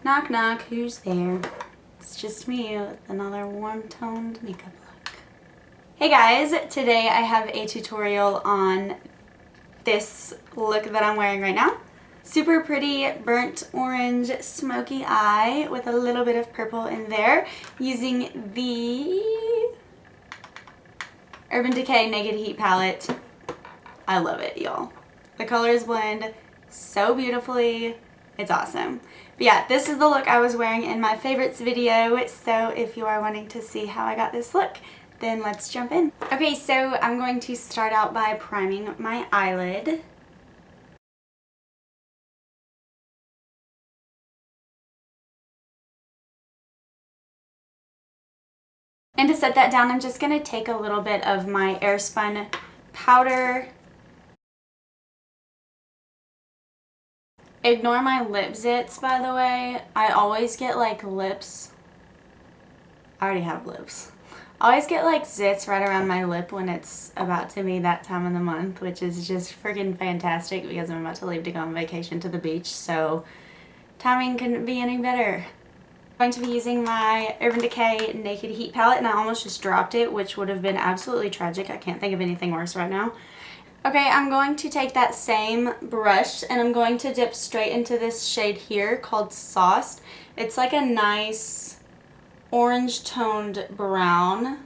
Knock knock, who's there? It's just me with another warm-toned makeup look. Hey guys, today I have a tutorial on this look that I'm wearing right now. Super pretty burnt orange smoky eye with a little bit of purple in there using the Urban Decay Naked Heat palette. I love it, y'all. The colors blend so beautifully. It's awesome. But yeah, this is the look I was wearing in my favorites video, so if you are wanting to see how I got this look, then let's jump in. Okay, so I'm going to start out by priming my eyelid. And to set that down, I'm just going to take a little bit of my Airspun powder. Ignore my lip zits, by the way. I always get like lips. I already have lips. I always get like zits right around my lip when it's about to be that time of the month, which is just freaking fantastic because I'm about to leave to go on vacation to the beach, so timing couldn't be any better. I'm going to be using my Urban Decay Naked Heat palette, and I almost just dropped it, which would have been absolutely tragic. I can't think of anything worse right now. Okay, I'm going to take that same brush and I'm going to dip straight into this shade here called Sauced. It's like a nice orange toned brown,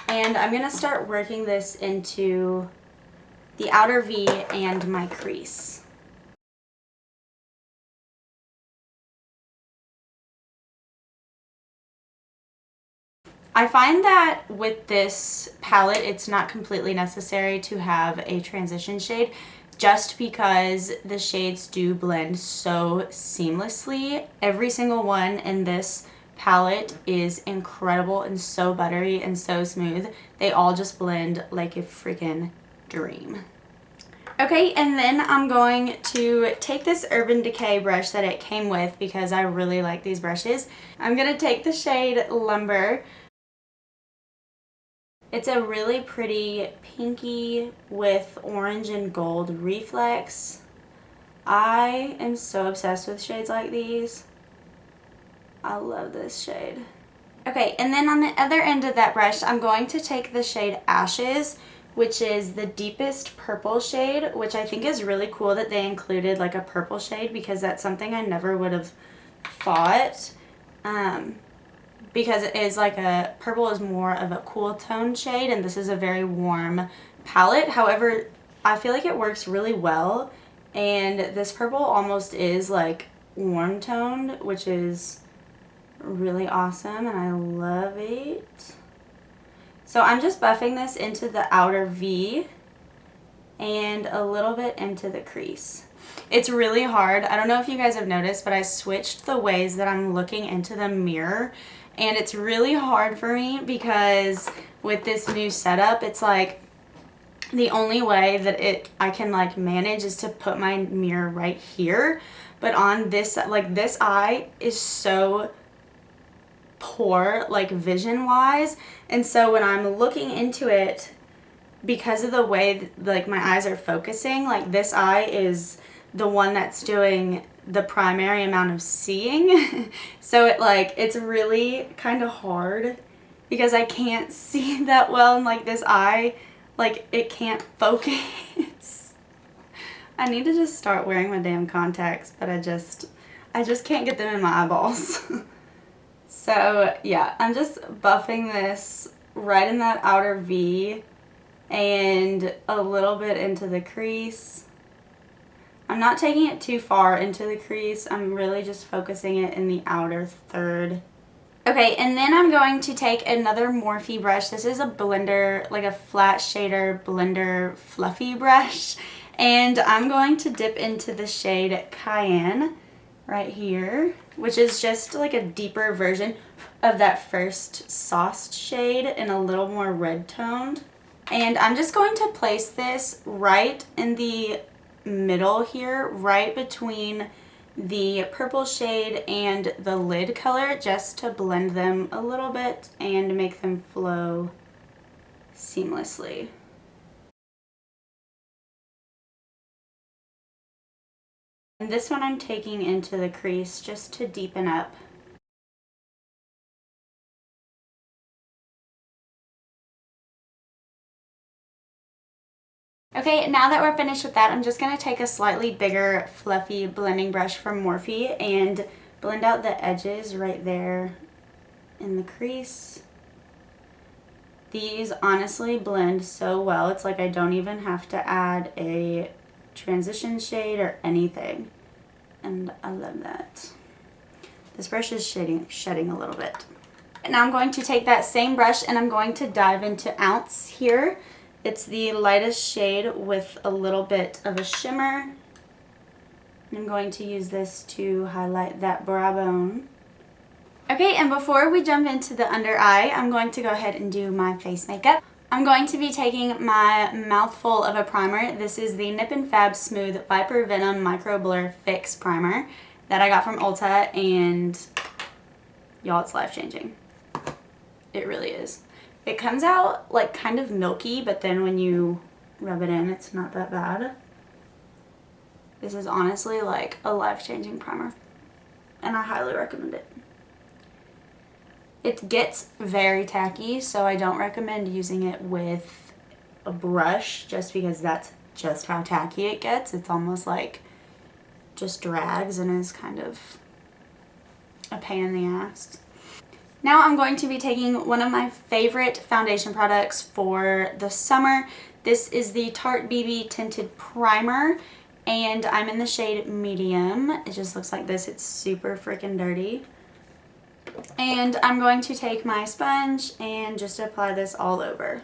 and I'm going to start working this into the outer V and my crease. I find that with this palette, it's not completely necessary to have a transition shade just because the shades do blend so seamlessly. Every single one in this palette is incredible and so buttery and so smooth. They all just blend like a freaking dream. Okay, and then I'm going to take this Urban Decay brush that it came with because I really like these brushes. I'm going to take the shade Lumber. It's a really pretty pinky with orange and gold reflex. I am so obsessed with shades like these. I love this shade. Okay, and then on the other end of that brush, I'm going to take the shade Ashes, which is the deepest purple shade, which I think is really cool that they included like a purple shade because that's something I never would have thought. Because it is like a, purple is more of a cool tone shade and this is a very warm palette. However, I feel like it works really well, and this purple almost is like warm toned, which is really awesome and I love it. So I'm just buffing this into the outer V and a little bit into the crease. It's really hard. I don't know if you guys have noticed, but I switched the ways that I'm looking into the mirror. And it's really hard for me because with this new setup, it's like the only way that I can like manage is to put my mirror right here. But on this, like this eye is so poor, like vision wise. And so when I'm looking into it, because of the way like my eyes are focusing, like this eye is the one that's doing the primary amount of seeing. So it's really kind of hard because I can't see that well, and like this eye, like it can't focus. I need to just start wearing my damn contacts, but I just can't get them in my eyeballs. So yeah, I'm just buffing this right in that outer V and a little bit into the crease. I'm not taking it too far into the crease. I'm really just focusing it in the outer third. Okay, and then I'm going to take another Morphe brush. This is a blender, like a flat shader blender fluffy brush. And I'm going to dip into the shade Cayenne right here, which is just like a deeper version of that first Sauced shade and a little more red toned. And I'm just going to place this right in the middle here, right between the purple shade and the lid color, just to blend them a little bit and make them flow seamlessly. And this one I'm taking into the crease just to deepen up. Okay, now that we're finished with that, I'm just going to take a slightly bigger fluffy blending brush from Morphe and blend out the edges right there in the crease. These honestly blend so well. It's like I don't even have to add a transition shade or anything. And I love that. This brush is shedding a little bit. And now I'm going to take that same brush and I'm going to dive into Ounce here. It's the lightest shade with a little bit of a shimmer. And I'm going to use this to highlight that brow bone. Okay, and before we jump into the under eye, I'm going to go ahead and do my face makeup. I'm going to be taking my mouthful of a primer. This is the Nip and Fab Smooth Viper Venom Micro Blur Fix Primer that I got from Ulta, and y'all, it's life-changing. It really is. It comes out like kind of milky, but then when you rub it in, it's not that bad. This is honestly like a life-changing primer, and I highly recommend it. It gets very tacky, so I don't recommend using it with a brush just because that's just how tacky it gets. It's almost like just drags and is kind of a pain in the ass. Now I'm going to be taking one of my favorite foundation products for the summer. This is the Tarte BB Tinted Primer, and I'm in the shade Medium. It just looks like this. It's super freaking dirty. And I'm going to take my sponge and just apply this all over.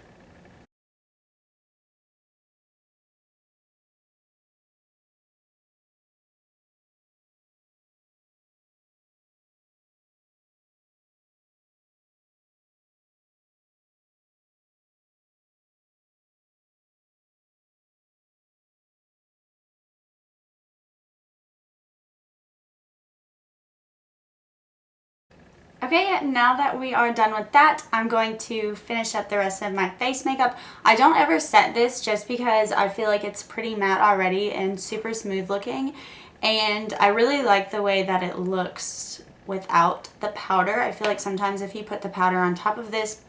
Okay, now that we are done with that, I'm going to finish up the rest of my face makeup. I don't ever set this just because I feel like it's pretty matte already and super smooth looking. And I really like the way that it looks without the powder. I feel like sometimes if you put the powder on top of this,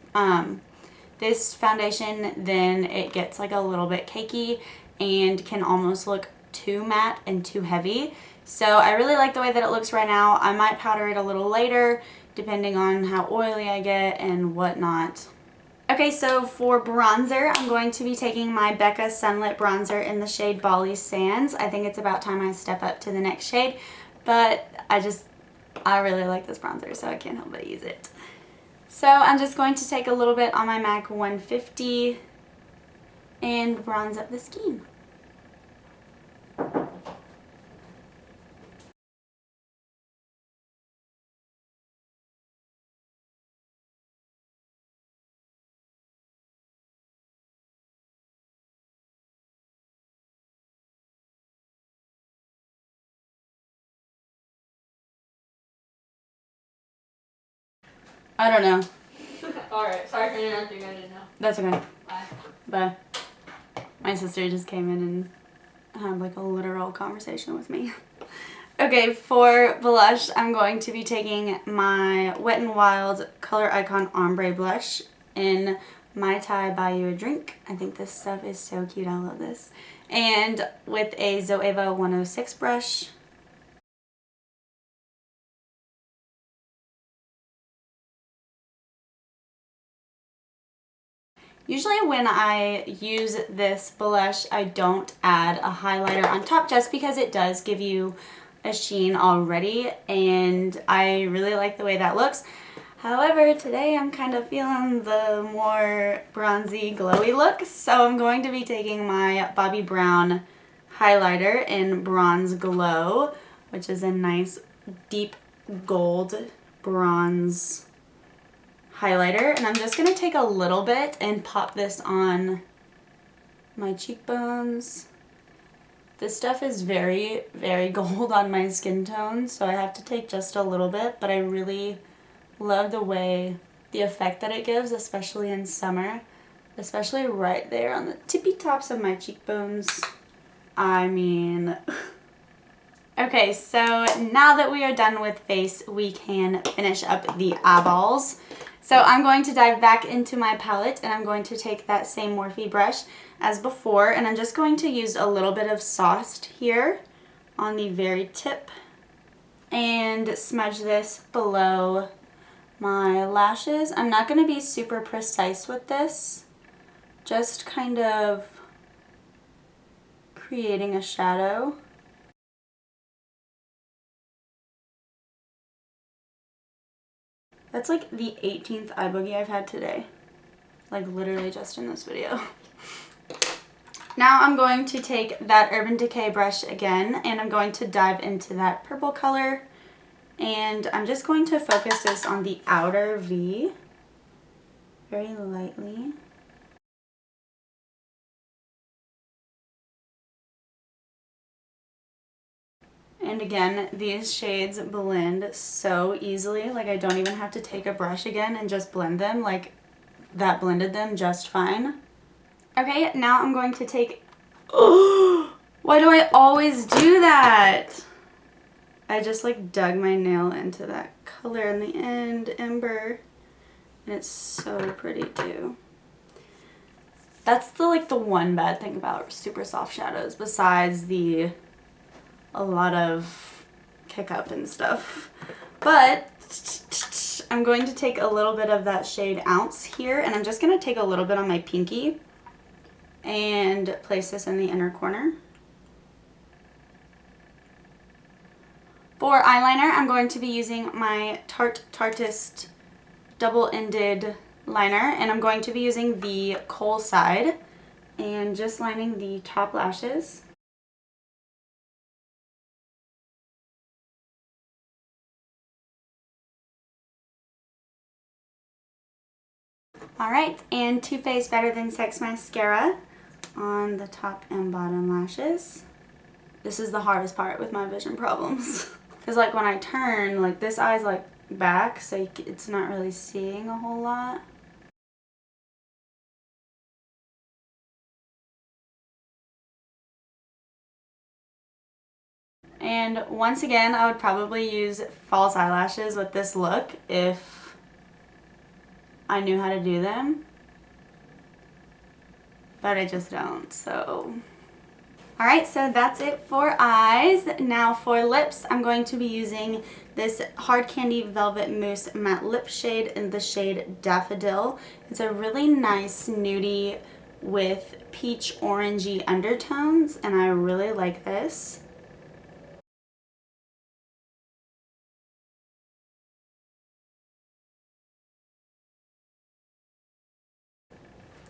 this foundation, then it gets like a little bit cakey and can almost look too matte and too heavy. So I really like the way that it looks right now. I might powder it a little later, depending on how oily I get and whatnot. Okay, so for bronzer, I'm going to be taking my Becca Sunlit Bronzer in the shade Bali Sands. I think it's about time I step up to the next shade, but I really like this bronzer, so I can't help but use it. So I'm just going to take a little bit on my MAC 150 and bronze up the skin. I don't know. Alright, sorry for interrupting, I didn't know. That's okay. Bye. Bye. My sister just came in and had like a literal conversation with me. Okay, for blush, I'm going to be taking my Wet n Wild Color Icon Ombre Blush in Mai Tai Buy You a Drink. I think this stuff is so cute. I love this. And with a Zoeva 106 brush. Usually when I use this blush, I don't add a highlighter on top just because it does give you a sheen already, and I really like the way that looks. However, today I'm kind of feeling the more bronzy, glowy look, so I'm going to be taking my Bobbi Brown highlighter in Bronze Glow, which is a nice deep gold bronze highlighter, and I'm just going to take a little bit and pop this on my cheekbones. This stuff is very, very gold on my skin tone, so I have to take just a little bit, but I really love the effect that it gives, especially in summer, especially right there on the tippy tops of my cheekbones. I mean, Okay, so now that we are done with face, we can finish up the eyeballs. So I'm going to dive back into my palette and I'm going to take that same Morphe brush as before and I'm just going to use a little bit of sauce here on the very tip and smudge this below my lashes. I'm not going to be super precise with this, just kind of creating a shadow. That's like the 18th eye boogie I've had today. Like literally just in this video. Now I'm going to take that Urban Decay brush again and I'm going to dive into that purple color. And I'm just going to focus this on the outer V very lightly. And again, these shades blend so easily. Like I don't even have to take a brush again and just blend them. Like that blended them just fine. Okay, now I'm going to take... Oh, why do I always do that? I just like dug my nail into that color in the end, Ember. And it's so pretty too. That's the one bad thing about super soft shadows besides a lot of kick up and stuff. But I'm going to take a little bit of that shade Ounce here and I'm just going to take a little bit on my pinky and place this in the inner corner. For eyeliner, I'm going to be using my Tarteist double-ended liner and I'm going to be using the kohl side and just lining the top lashes. Alright, and Too Faced Better Than Sex mascara on the top and bottom lashes. This is the hardest part with my vision problems. Because like when I turn, like this eye's like back, so it's not really seeing a whole lot. And once again, I would probably use false eyelashes with this look if I knew how to do them. But I just don't, so... Alright, so that's it for eyes. Now for lips, I'm going to be using this Hard Candy Velvet Mousse Matte Lip Shade in the shade Daffodil. It's a really nice nudie with peach orangey undertones, and I really like this.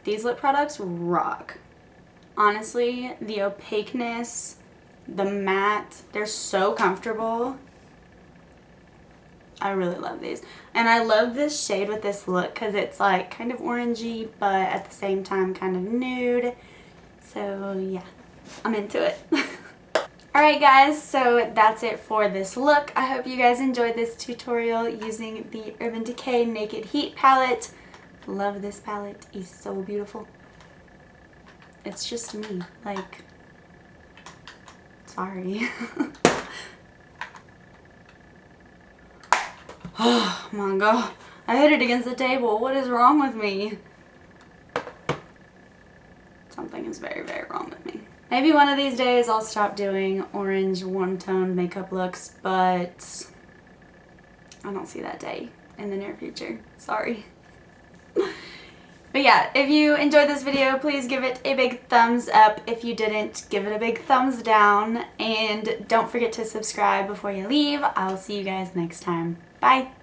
These lip products rock. Honestly, the opaqueness, the matte, they're so comfortable. I really love these. And I love this shade with this look because it's like kind of orangey, but at the same time kind of nude. So yeah, I'm into it. Alright guys, so that's it for this look. I hope you guys enjoyed this tutorial using the Urban Decay Naked Heat palette. Love this palette. It's so beautiful. It's just me. Like, sorry. Oh my god. I hit it against the table. What is wrong with me? Something is very, very wrong with me. Maybe one of these days I'll stop doing orange one-tone makeup looks, but I don't see that day in the near future. Sorry. But yeah, if you enjoyed this video, please give it a big thumbs up. If you didn't, give it a big thumbs down. And don't forget to subscribe before you leave. I'll see you guys next time. Bye!